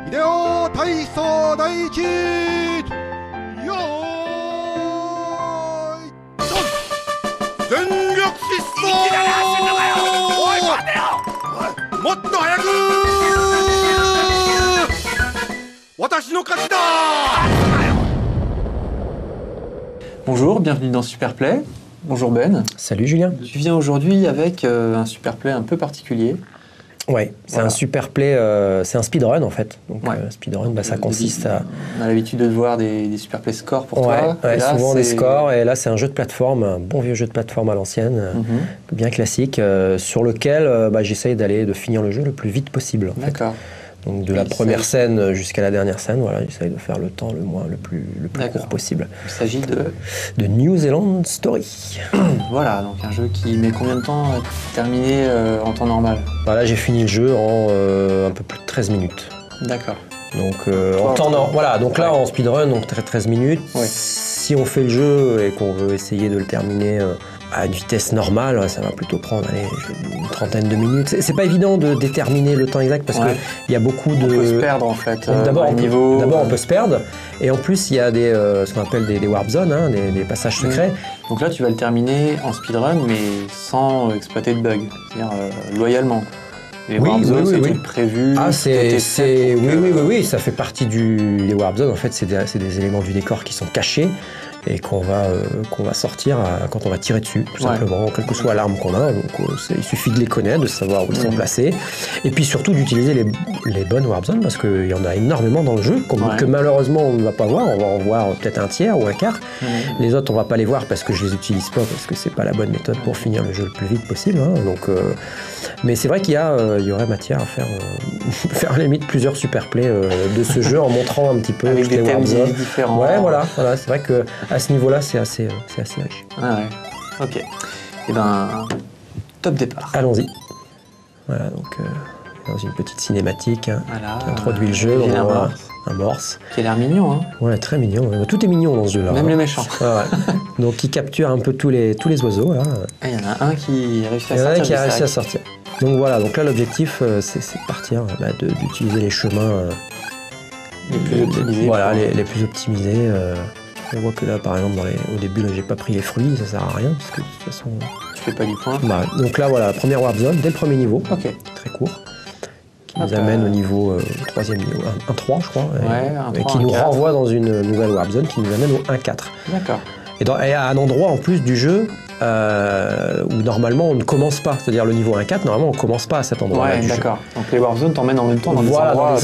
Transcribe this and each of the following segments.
秀夫体操第一よーいドン全力疾走おい待てよもっと早く私の勝ちだ。 Bonjour, bienvenue dans Superplay. Bonjour Ben. Salut Julien. Tu viens aujourd'hui avec un Superplay un peu particulier. Ouais, c'est un Superplay, c'est un speedrun en fait. Donc speedrun, ça consiste à... On a l'habitude de voir des Superplay scores pour toi. Ouais, là, souvent des scores. Et là, c'est un jeu de plateforme, un bon vieux jeu de plateforme à l'ancienne, bien classique, sur lequel j'essaye de finir le jeu le plus vite possible. D'accord. Donc de la première scène jusqu'à la dernière scène, voilà, j'essaye de faire le temps le plus court possible. Il s'agit de New Zealand Story. Voilà, donc un jeu qui met combien de temps à terminer en temps normal? Voilà, j'ai fini le jeu en un peu plus de 13 minutes. D'accord. Donc en temps normal, voilà, donc là en speedrun, donc 13 minutes. Ouais. Si on fait le jeu et qu'on veut essayer de le terminer à une vitesse normale, ça va plutôt prendre une trentaine de minutes. C'est pas évident de déterminer le temps exact parce qu'il y a beaucoup de... On peut se perdre en fait. D'abord on peut se perdre et en plus il y a ce qu'on appelle des warp zones, hein, des passages secrets. Donc là tu vas le terminer en speedrun mais sans exploiter de bugs, c'est-à-dire loyalement. Les warp zones, c'est tout prévu. Ah, oui, ça fait partie des warp zones. En fait, c'est des éléments du décor qui sont cachés et qu'on va sortir quand on va tirer dessus, tout simplement, quelle que soit l'arme qu'on a. Donc, il suffit de les connaître, de savoir où ils sont placés, et puis surtout d'utiliser les bonnes warp zones parce qu'il y en a énormément dans le jeu que malheureusement on ne va pas voir. On va en voir peut-être un tiers ou un quart. Les autres, on va pas les voir parce que je les utilise pas parce que c'est pas la bonne méthode pour finir le jeu le plus vite possible. Hein. Donc, mais c'est vrai qu'il y aurait matière à faire à la limite plusieurs superplays de ce jeu en montrant un petit peu avec des thèmes différents. Ouais, voilà, c'est vrai que à ce niveau-là, c'est assez riche. Ah ouais. Ok. Et ben, top départ. Allons-y. Voilà, donc dans une petite cinématique qui introduit le jeu. On voit un morse. Qui a l'air mignon, hein. Ouais, très mignon. Tout est mignon dans ce jeu-là. Même les méchants. Ouais. Donc, il capture un peu tous les oiseaux. Il y en a un qui réussit à sortir. Donc voilà, donc là l'objectif c'est de partir, d'utiliser les chemins les plus optimisés. Voilà, les plus optimisés. On voit que là par exemple au début j'ai pas pris les fruits, ça sert à rien parce que de toute façon. Tu fais pas du point. Donc là voilà, première warp zone dès le premier niveau, très court, qui nous amène au niveau troisième niveau, un 3 je crois, et qui nous renvoie dans une nouvelle warp zone qui nous amène au 1-4. D'accord. Et à un endroit en plus du jeu où normalement on ne commence pas, c'est-à-dire le niveau 1-4, normalement on commence pas à cet endroit-là du jeu. D'accord. Donc les warp zones t'emmènent en même temps dans les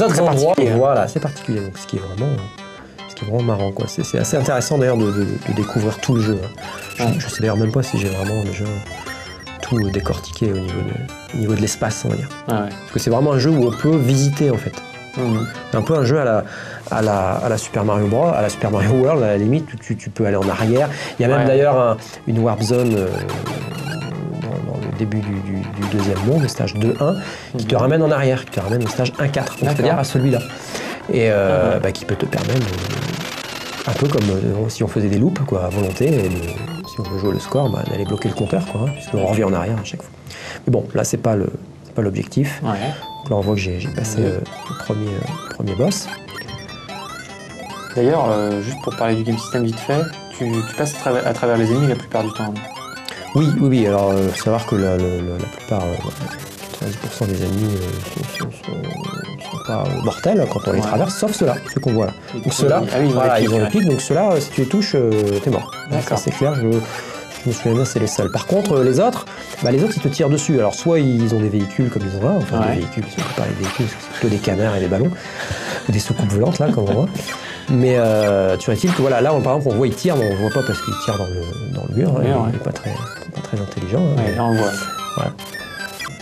autres endroits. Voilà, c'est particulier. Donc ce qui est vraiment marrant, quoi. C'est assez intéressant d'ailleurs de découvrir tout le jeu. Hein. Je sais d'ailleurs même pas si j'ai vraiment déjà tout décortiqué au niveau de l'espace, on va dire. Ah ouais. Parce que c'est vraiment un jeu où on peut visiter en fait. C'est un peu un jeu à la Super Mario Bros, à la Super Mario World, à la limite, où tu peux aller en arrière. Il y a même d'ailleurs une warp zone dans le début du deuxième monde, le stage 2-1, qui te ramène en arrière, qui te ramène au stage 1-4, c'est-à-dire à celui-là. Et qui peut te permettre, un peu comme si on faisait des loops quoi, à volonté, et si on veut jouer le score, d'aller bloquer le compteur, quoi, puisqu'on revient en arrière à chaque fois. Mais bon, là c'est pas l'objectif. Ouais. Donc là on voit que j'ai passé le premier boss. D'ailleurs, juste pour parler du game system vite fait, tu passes à travers les ennemis la plupart du temps. Oui. Alors, il faut savoir que la plupart, 90% des ennemis sont pas mortels quand on les traverse, sauf ceux-là, ceux qu'on voit là. Donc ceux-là, ils ont les pics, donc ceux-là, si tu les touches, t'es mort. Ça c'est clair, je me souviens bien, c'est les seuls. Par contre, les autres, ils te tirent dessus. Alors soit ils ont des véhicules comme ils ont là, enfin des véhicules, ce ne sont pas les véhicules, c'est plutôt des canards et des ballons, ou des soucoupes volantes là, comme on voit. Mais tu vois-t-il que voilà, là par exemple on voit il tire, mais on ne voit pas parce qu'il tire dans le mur, il n'est pas très intelligent. Ouais, là on voit. Voilà.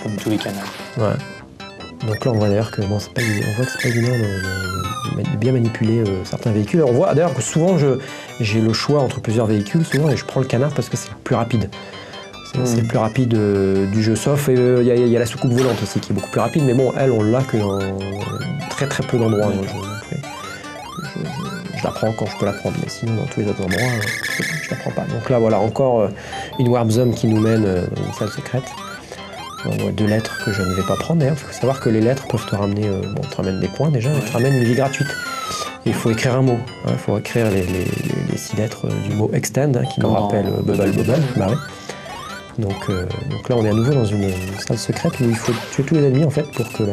Comme tous les canards. Ouais. Donc là on voit d'ailleurs que on voit que c'est pas évident de bien manipuler certains véhicules. On voit d'ailleurs que souvent j'ai le choix entre plusieurs véhicules souvent et je prends le canard parce que c'est le plus rapide. C'est le plus rapide du jeu, sauf il y a la soucoupe volante aussi qui est beaucoup plus rapide, mais bon elle on l'a que dans très très peu d'endroits dans le jeu. Je la prends quand je peux la prendre, mais sinon dans tous les autres endroits, je la prends pas. Donc là voilà, encore une warp zone qui nous mène dans une salle secrète. On voit 2 lettres que je ne vais pas prendre d'ailleurs. Il faut savoir que les lettres peuvent te ramener, te ramènent des points déjà, et te ramènent une vie gratuite. Et il faut écrire un mot. Il faut écrire les 6 lettres du mot extend qui nous rappelle Bubble Bubble. Bah ouais. Donc là, on est à nouveau dans une salle secrète où il faut tuer tous les ennemis en fait pour que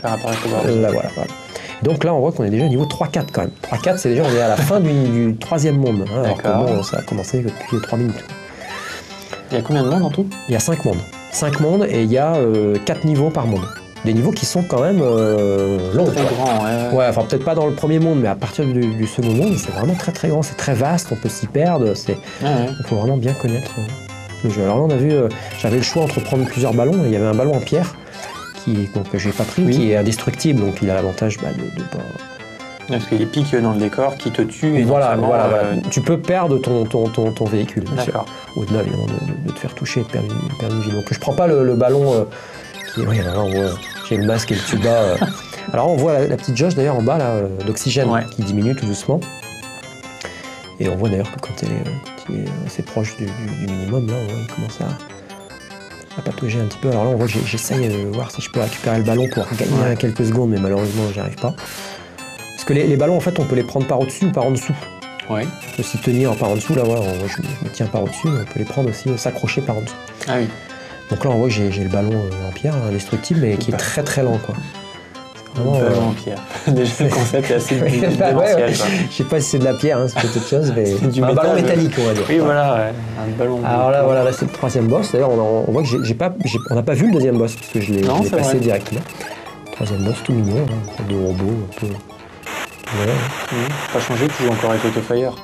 Faire apparaître le bord. voilà. Donc là, on voit qu'on est déjà au niveau 3-4 quand même. 3-4, c'est déjà, on est à la fin du 3e monde. Hein, alors que bon, ça a commencé depuis 3 minutes. Il y a combien de mondes en tout? Il y a 5 mondes. 5 mondes et il y a 4 niveaux par monde. Des niveaux qui sont quand même longs. Très grand, ouais. Ouais, enfin peut-être pas dans le premier monde, mais à partir du second monde, c'est vraiment très très grand, c'est très vaste, on peut s'y perdre. Il faut vraiment bien connaître le jeu. Alors là, on a vu, j'avais le choix entre prendre plusieurs ballons, et il y avait un ballon en pierre que j'ai pas pris, qui est indestructible, donc il a l'avantage de pas. Parce qu'il y a des pics dans le décor qui te tuent. Et voilà. Tu peux perdre ton véhicule, bien sûr. D'accord. Au-delà évidemment de te faire toucher et de perdre une vie. Donc je prends pas le ballon. Oui, alors on voit, j'ai le masque et le tuba. Alors on voit la petite jauge d'ailleurs en bas là, d'oxygène qui diminue tout doucement. Et on voit d'ailleurs que quand il est assez proche du minimum, là, on voit qu'il commence à patauger un petit peu. Alors là, on voit que j'essaye de voir si je peux récupérer le ballon pour gagner quelques secondes, mais malheureusement, j'y arrive pas. Parce que les ballons, en fait, on peut les prendre par au-dessus ou par en dessous. Ouais. On peut s'y tenir par en dessous, là, voilà, je me tiens par au-dessus, mais on peut les prendre aussi, s'accrocher par en dessous. Ah oui. Donc là, on voit que j'ai le ballon en pierre, indestructible, mais qui est très très lent, quoi. Vraiment, ballon en pierre. Déjà, le concept est assez démentiel. Je sais pas si c'est de la pierre, c'est peut-être autre chose, mais c'est du un ballon métallique, on va dire. Oui, voilà, un ballon. Alors là, c'est le 3e boss. D'ailleurs, on voit que on n'a pas vu le 2e boss, parce que je l'ai passé directement. 3e boss, tout mignon, hein, de robot, un peu. Voilà. Pas changé, tu joues encore avec Autofire.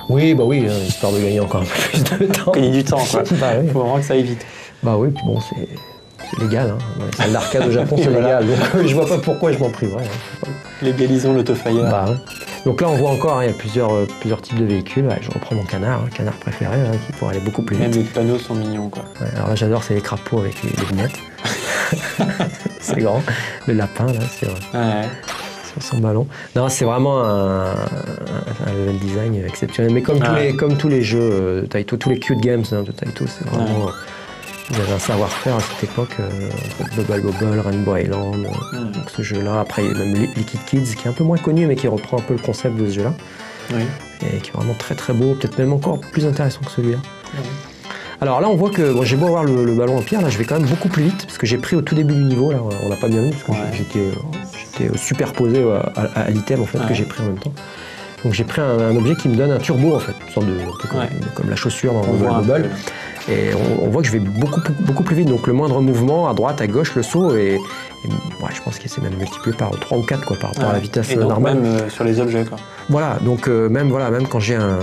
Oui, bah oui, histoire de gagner encore un peu plus de temps. Gagner du temps, quoi. Bah oui. Faut vraiment que ça aille vite. Bah oui, puis bon, c'est légal. Hein. Dans les salles d'arcade au Japon, c'est légal. Donc je vois pas pourquoi je m'en priverais. Hein. Légalisons l'Autofire. Bah, ouais. Donc là, on voit encore, il y a plusieurs types de véhicules. Ouais, je reprends mon canard préféré, qui pourrait aller beaucoup plus vite. Même les panneaux sont mignons, quoi. Ouais, alors là, j'adore, c'est les crapauds avec les lunettes. C'est grand. Le lapin, là, c'est vrai. Ouais. Sur son ballon. Non, c'est vraiment un level design exceptionnel. Mais comme tous les jeux de Taito, tous les cute games de Taito, c'est vraiment. Vous avez un savoir-faire à cette époque, Bubble Bobble, Rainbow Island, donc ce jeu-là. Après, il y a même Liquid Kids, qui est un peu moins connu, mais qui reprend un peu le concept de ce jeu-là. Oui. Et qui est vraiment très très beau, peut-être même encore plus intéressant que celui-là. Oui. Alors là, on voit que j'ai beau avoir le ballon en pierre, là, je vais quand même beaucoup plus vite, parce que j'ai pris au tout début du niveau, là, on n'a pas bien vu, parce que j'étais superposé à l'item en fait, que j'ai pris en même temps. Donc j'ai pris un objet qui me donne un turbo en fait, une sorte comme la chaussure dans Bubble Bobble. Et on voit que je vais beaucoup plus vite, donc le moindre mouvement, à droite, à gauche, le saut, et je pense que c'est même multiplié par 3 ou 4 quoi, par rapport à la vitesse normale. Même sur les objets quoi. Voilà, donc même quand j'ai un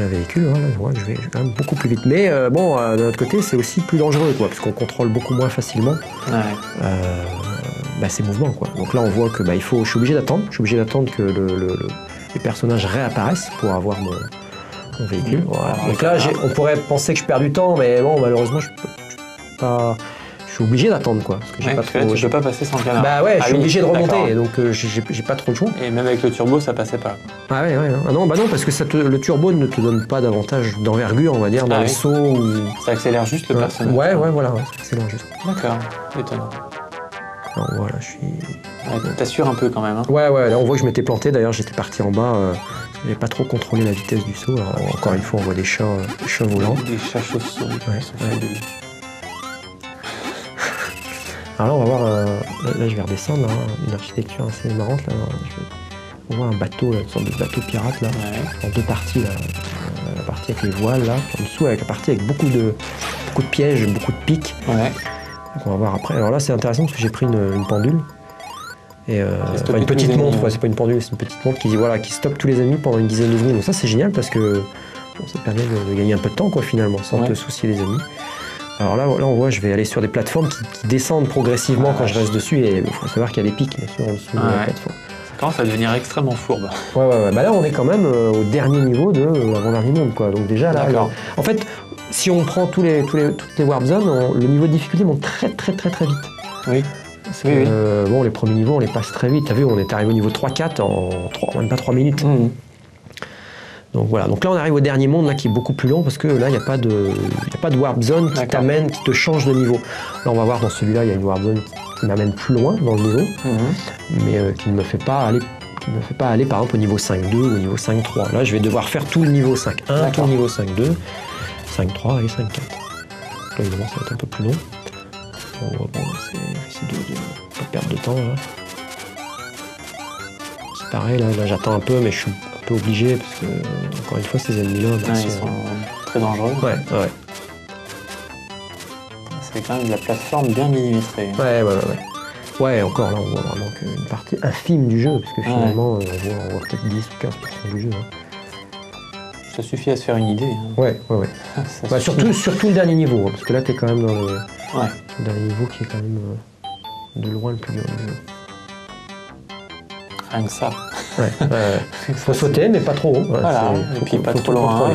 véhicule, je vais quand même beaucoup plus vite. Mais d'un autre côté, c'est aussi plus dangereux quoi, parce qu'on contrôle beaucoup moins facilement ces mouvements quoi. Donc là, on voit que je suis obligé d'attendre que les personnages réapparaissent pour avoir mon véhicule. Voilà. Donc là, on pourrait penser que je perds du temps, mais bon, malheureusement, je suis obligé d'attendre quoi. Parce que j'ai pas trop. Tu peux pas passer sans canard. Bah ouais, je suis obligé de remonter, donc j'ai pas trop le choix. Et même avec le turbo, ça passait pas. Ah ouais. Ah non, parce que le turbo ne te donne pas davantage d'envergure, on va dire, dans les sauts. Ou... Ça accélère juste le personnage. Ouais, voilà, ça accélère juste. D'accord, étonnant. Alors voilà, je suis. T'assures un peu quand même. Hein. Ouais, là on voit que je m'étais planté, d'ailleurs j'étais parti en bas, j'avais pas trop contrôlé la vitesse du saut. Alors, encore une fois, on voit des chats volants. Des chats chauves-souris. Alors là, on va voir, là je vais redescendre, une architecture assez marrante. Là, on voit un bateau, une sorte de bateau pirate, là, en 2 parties. Là, la partie avec les voiles, là, en dessous, avec la partie avec beaucoup de pièges, beaucoup de pics. Ouais. On va voir après. Alors là, c'est intéressant parce que j'ai pris une pendule. Et une petite montre, c'est pas une pendule, c'est une petite montre qui stoppe tous les ennemis pendant une dizaine de secondes. Donc ça, c'est génial parce que ça permet de gagner un peu de temps, quoi, finalement, sans te soucier des ennemis. Alors là, on voit, je vais aller sur des plateformes qui descendent progressivement quand je reste dessus. Et il faut savoir qu'il y a des pics, bien sûr, en dessous de la plateforme. Ça commence à devenir extrêmement fourbe. Ouais. Bah là, on est quand même au dernier niveau de l'avant-dernier monde, quoi. Donc déjà, là, en fait, si on prend toutes les warp zones, le niveau de difficulté monte très vite. Oui. Parce que, bon, les premiers niveaux, on les passe très vite. T'as vu, on est arrivé au niveau 3-4 en même pas 3 minutes. Donc voilà, donc là on arrive au dernier monde là, qui est beaucoup plus long parce que là il n'y a pas de warp zone qui t'amène, qui te change de niveau. Là on va voir dans celui-là, il y a une warp zone qui m'amène plus loin dans le niveau, mais qui ne me fait pas aller par exemple au niveau 5.2 ou au niveau 5.3. Là je vais devoir faire tout le niveau 5.1, tout le niveau 5.2, 5.3 et 5.4. Là évidemment ça va être un peu plus long. Bon, c'est de pas perdre de temps là. C'est pareil là j'attends un peu mais je suis un peu obligé parce que encore une fois ces ennemis-là ils sont très dangereux. Ouais. C'est quand même de la plateforme bien millimétrée. Ouais, encore là on voit vraiment qu'une partie infime du jeu parce que finalement on voit peut-être 10 ou 15% du jeu. Ça suffit à se faire une idée. Ouais. surtout le dernier niveau, parce que là t'es quand même dans le dernier niveau qui est quand même de loin le plus dur du jeu. Rien que ça. Faut sauter, mais pas trop haut. Voilà, et puis pas trop loin.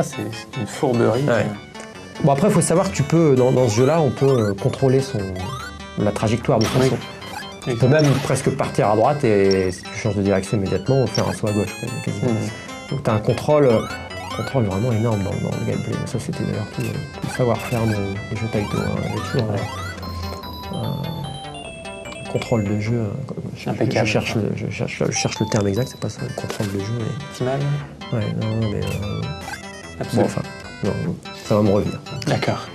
C'est une fourberie. Bon après, il faut savoir que tu peux, dans ce jeu-là, on peut contrôler la trajectoire de son saut. Tu peux même presque partir à droite et si tu changes de direction immédiatement, faire un saut à gauche. Donc tu as un contrôle vraiment énorme dans le gameplay. Ça c'était d'ailleurs tout le savoir-faire des jeux Taito. J'ai toujours un contrôle de jeu. Je cherche le terme exact, c'est pas ça, le contrôle de jeu. Optimal. Ouais, non, mais bon, enfin, non, ça va me revenir. D'accord.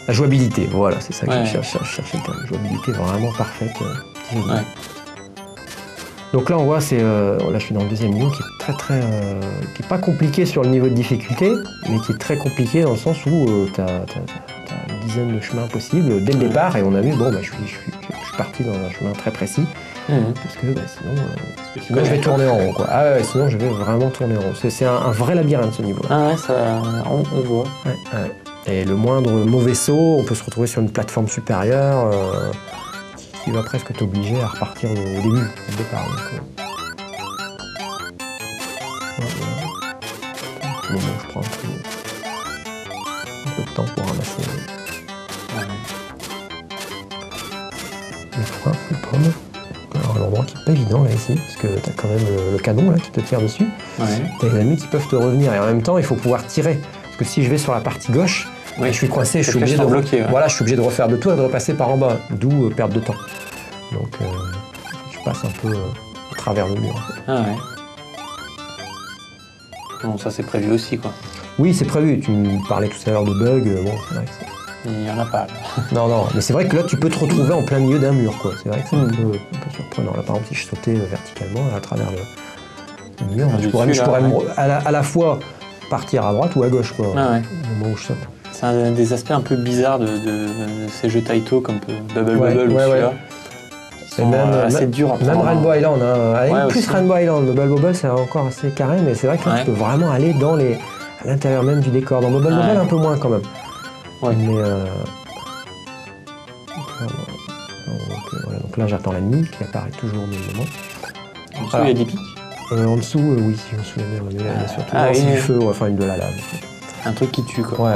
La jouabilité, voilà, c'est ça que je cherchais le terme. La jouabilité vraiment parfaite. Donc là on voit, là je suis dans le deuxième niveau qui est qui est pas compliqué sur le niveau de difficulté, mais qui est très compliqué dans le sens où tu as une dizaine de chemins possibles dès le départ et on a vu, je suis parti dans un chemin très précis parce que sinon je vais tourner en rond. Sinon je vais vraiment tourner en rond. C'est un vrai labyrinthe ce niveau. On voit. Et le moindre mauvais saut, on peut se retrouver sur une plateforme supérieure. Qui va presque t'obliger à repartir au début, au départ. Je prends un peu de temps pour ramasser les pommes. Alors, un endroit qui n'est pas évident là ici, parce que tu as quand même le canon là, qui te tire dessus. Tu as les ennemis qui peuvent te revenir et en même temps il faut pouvoir tirer. Parce que si je vais sur la partie gauche, je suis coincé, je suis obligé de refaire de tour et de repasser par en bas, d'où perte de temps. Donc je passe un peu à travers le mur. Bon, ça c'est prévu aussi quoi. Oui, c'est prévu. Tu me parlais tout à l'heure de bugs. C'est vrai que il n'y en a pas. Non, mais c'est vrai que là tu peux te retrouver en plein milieu d'un mur quoi. C'est vrai que c'est un peu surprenant. Là par exemple si je sautais verticalement à travers le mur, je pourrais à la fois partir à droite ou à gauche quoi, au moment où je saute. C'est un des aspects un peu bizarres de ces jeux Taito comme Bubble Bubble ou celui-là. C'est même assez dur à prendre. Même Rainbow Island, plus Rainbow Island, Bubble Bobble c'est encore assez carré, mais c'est vrai que là tu peux vraiment aller à l'intérieur même du décor. Dans Bubble Bobble un peu moins quand même. Mais donc là j'attends l'ennemi qui apparaît toujours au même moment. En dessous il y a des pics. En dessous, oui, si je me souviens bien, il y a surtout du feu, enfin de la lave. Un truc qui tue quoi.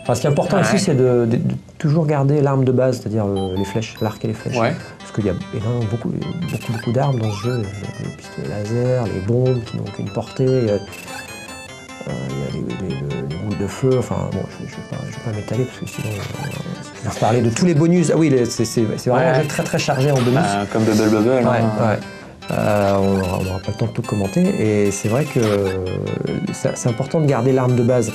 Enfin, ce qui est important ici, c'est de toujours garder l'arme de base, c'est-à-dire les flèches, l'arc et les flèches. Parce qu'il y a énormément, beaucoup d'armes dans ce jeu. Les pistolets laser, les bombes qui n'ont qu'une portée. Il y a les boules de feu. Enfin, bon, je vais pas m'étaler parce que sinon, on va parler de tous les bonus. Ah oui, c'est vraiment un jeu très très chargé en bonus. Comme Bubble Bubble. On n'aura pas le temps de tout commenter et c'est vrai que c'est important de garder l'arme de base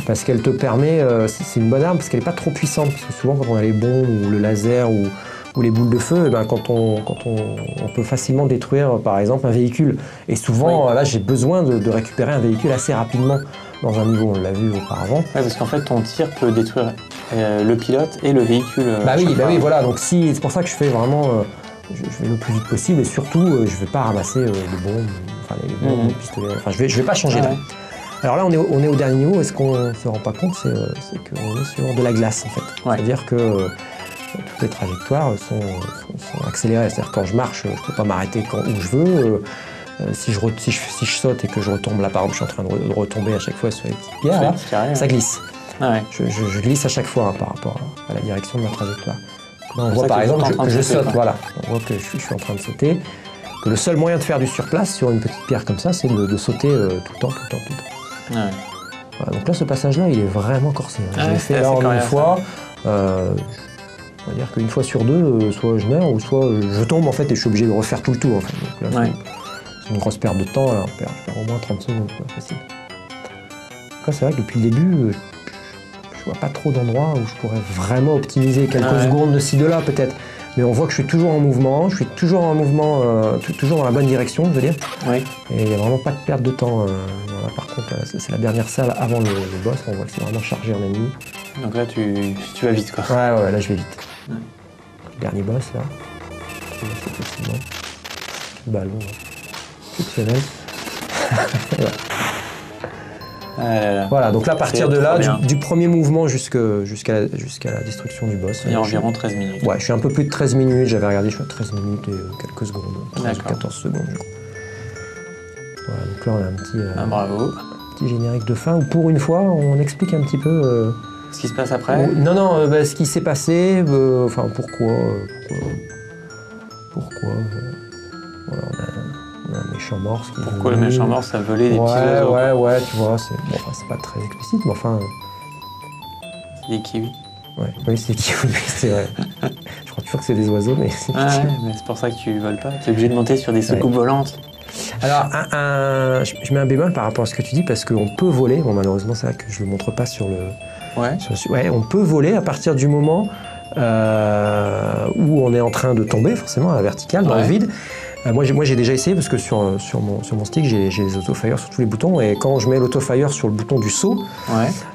parce qu'elle te permet, c'est une bonne arme parce qu'elle n'est pas trop puissante parce que souvent quand on a les bombes ou le laser ou les boules de feu, quand on peut facilement détruire par exemple un véhicule et souvent là j'ai besoin de récupérer un véhicule assez rapidement dans un niveau, on l'a vu auparavant. Parce qu'en fait ton tir peut détruire le pilote et le véhicule. Oui, voilà, donc c'est pour ça que je fais vraiment... je vais le plus vite possible et surtout je ne vais pas ramasser les bombes, les pistolets, enfin je vais pas changer d'arme. Alors là on est au dernier niveau et ce qu'on ne se rend pas compte c'est qu'on est sur de la glace en fait. C'est-à-dire que toutes les trajectoires sont accélérées, c'est-à-dire quand je marche je ne peux pas m'arrêter où je veux. Si je saute et que je retombe là par exemple je suis en train de retomber à chaque fois sur les petites pierres, ça glisse. Je glisse à chaque fois par rapport à la direction de ma trajectoire. Là, on voit par exemple que je saute, voilà. On voit que je suis en train de sauter. que le seul moyen de faire du surplace sur une petite pierre comme ça, c'est de sauter tout le temps. Ouais. Voilà, donc là, ce passage-là, il est vraiment corsé. Hein. Ah Je l'ai ouais, fait c'est là assez en une coriace, fois. On va dire qu'une fois sur deux, soit je meurs, ou soit je tombe en fait et je suis obligé de refaire tout le tour. En fait. Donc là, Ouais. c'est une grosse perte de temps. Là, je perds au moins 30 secondes, quoi, facile. Après, c'est vrai que depuis le début, je vois pas trop d'endroits où je pourrais vraiment optimiser quelques secondes de ci, de là peut-être. Mais on voit que je suis toujours en mouvement, toujours dans la bonne direction, je veux dire. Oui. Et il n'y a vraiment pas de perte de temps. Voilà, par contre, c'est la dernière salle avant le boss, on voit que c'est vraiment chargé en ennemis. Donc là, tu vas vite, quoi. Ouais, là je vais vite. Ouais. Le dernier boss, là. C'est facilement. Le ballon, là. Exceptionnel. Voilà. Ah là là. Voilà, donc là, à partir de C'est là, trop bien. du premier mouvement jusqu'à la destruction du boss. Il y a environ 13 minutes. Ouais, je suis un peu plus de 13 minutes, j'avais regardé, je suis à 13 minutes et quelques secondes, 13 ou D'accord. 14 secondes, je crois. Voilà, donc là, on a un Ah, bravo. petit générique de fin où, pour une fois, on explique un petit peu... Ce qui se passe après. ce qui s'est passé, enfin, pourquoi voilà, on a un méchant morse qui... Pourquoi le méchant morse a volé des petits oiseaux? Ouais, tu vois, c'est pas très explicite, mais enfin... Des kiwis. Ouais, oui, c'est des kiwis, c'est vrai. Je crois toujours que c'est des oiseaux, mais c'est des Ah ouais, kiwis. mais c'est pour ça que tu voles pas. Tu es obligé de monter sur des soucoupes volantes. Alors, je mets un bémol par rapport à ce que tu dis, parce qu'on peut voler. Bon, malheureusement, c'est vrai que je le montre pas sur le... Ouais. Ouais, on peut voler à partir du moment où on est en train de tomber, forcément, à la verticale, dans le vide. Moi, j'ai déjà essayé, parce que sur mon stick, j'ai les autofire sur tous les boutons, et quand je mets l'autofire sur le bouton du saut,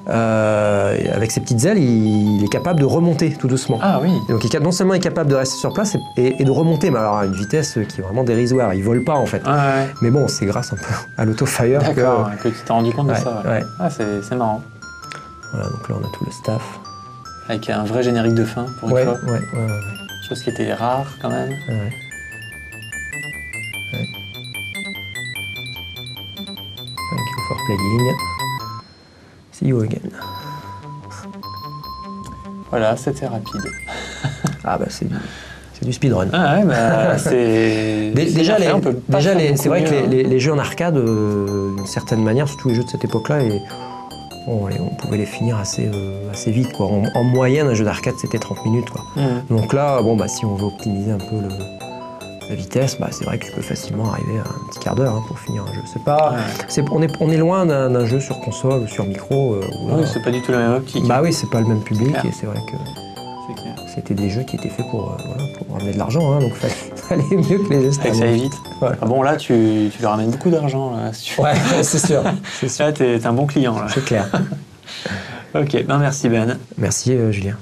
avec ses petites ailes, il est capable de remonter tout doucement. Ah oui. Et donc, non seulement il est capable de rester sur place et de remonter, mais alors à une vitesse qui est vraiment dérisoire. Il vole pas, en fait. Ouais. Mais bon, c'est grâce un peu à l'autofire D'accord, que tu t'es rendu compte de ça. ouais. Ah, c'est marrant. Voilà, donc là, on a tout le staff. Avec un vrai générique de fin, pour une fois. Ouais. Chose qui était rare, quand même. Ouais. Thank you for playing. See you again. Voilà, c'était rapide. Ah bah c'est du speedrun. Ah ouais, bah c'est... Déjà, on peut pas faire beaucoup c'est vrai mieux, que hein. les jeux en arcade, d'une certaine manière, surtout les jeux de cette époque-là, on pouvait les finir assez vite, quoi. En moyenne, un jeu d'arcade, c'était 30 minutes, quoi. Donc là, bon, bah, si on veut optimiser un peu la vitesse, bah, c'est vrai que tu peux facilement arriver à un petit quart d'heure pour finir un jeu. C'est pas, on est loin d'un jeu sur console ou sur micro. Où là, Oui, c'est pas du tout la même optique. bah oui, c'est pas le même public, clair. et c'est vrai que C'est clair. c'était des jeux qui étaient faits pour ramener de l'argent, hein, donc fallait mieux que les jeux Fallait que ça aille vite. Voilà. Ah bon, là, tu leur ramènes beaucoup d'argent. Là, si tu... Ouais, c'est sûr. Là, t'es un bon client. Là. C'est clair. Ok, ben merci Ben. Merci Julien.